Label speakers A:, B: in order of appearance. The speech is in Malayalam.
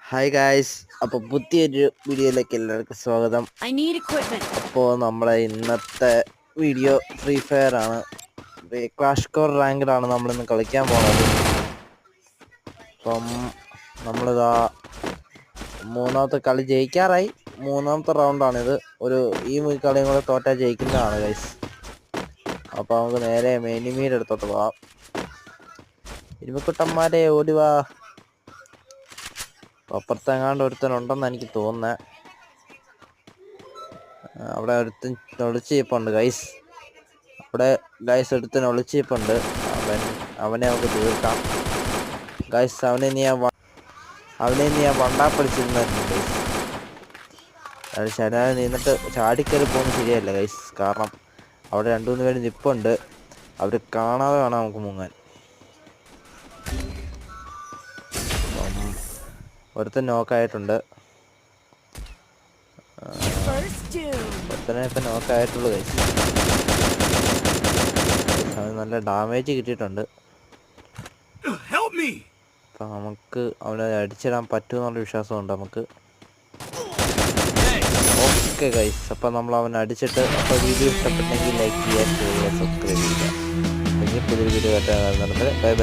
A: ഹായ് ഗായ്സ്, അപ്പോൾ പുതിയൊരു വീഡിയോയിലേക്ക് എല്ലാവർക്കും സ്വാഗതം. അപ്പോൾ നമ്മളെ ഇന്നത്തെ വീഡിയോ ഫ്രീ ഫയർ ആണ്. ക്ലാഷ് കോർ റാങ്കിലാണ് നമ്മളിന്ന് കളിക്കാൻ പോകുന്നത്. അപ്പം നമ്മളിതാ മൂന്നാമത്തെ കളി ജയിക്കാറായി. മൂന്നാമത്തെ റൗണ്ടാണിത്. ഈ കളിയും കൂടെ തോറ്റാൽ ജയിക്കുന്നതാണ് ഗൈസ്. അപ്പോൾ നമുക്ക് നേരെ മെനിമീഡ് എടുത്തോട്ട് പോവാം. ഇരുമക്കുട്ടന്മാരെ ഓടിവാ. അപ്പുറത്തെങ്ങാണ്ട് ഒരുത്തനുണ്ടെന്ന് എനിക്ക് തോന്നുന്നത്. അവിടെ ഒരുത്തൻ ഒളിച്ചിരിപ്പുണ്ട് ഗൈസ്. ഒരുത്തൻ ഒളിച്ചിരിപ്പുണ്ട്. അവനെ നമുക്ക് തീർക്കാം ഗൈസ്. അവനെ നീ ഞാൻ വണ്ടാപ്പടിച്ചിരുന്നായിരുന്നു ഗൈസ്. അത് ശരിയായി നിന്നിട്ട് ചാടിക്കയറി പോകുന്നത് ശരിയല്ല ഗൈസ്. കാരണം അവിടെ 2-3 പേര് നിപ്പുണ്ട്. അവർ കാണാതെ വേണം നമുക്ക് മുങ്ങാൻ. ഒരുത്തൻ നോക്കായിട്ടുണ്ട്. ഒരുത്തനെ ഇപ്പം നോക്കായിട്ടുള്ളൂ ഗൈസ്. അവന് നല്ല ഡാമേജ് കിട്ടിയിട്ടുണ്ട്. അപ്പം നമുക്ക് അവനെ അടിച്ചിടാൻ പറ്റുമെന്നുള്ള വിശ്വാസമുണ്ട് നമുക്ക്. ഓക്കെ ഗൈസ്, അപ്പം നമ്മൾ അവനെ അടിച്ചിട്ട്. അപ്പോൾ വീഡിയോ ഇഷ്ടപ്പെട്ടെങ്കിൽ ലൈക്ക് ചെയ്യുക, ഷെയർ ചെയ്യുക, സബ്സ്ക്രൈബ് ചെയ്യുക. പുതിയൊരു വീഡിയോ കേട്ടാൽ ബൈ ബൈ.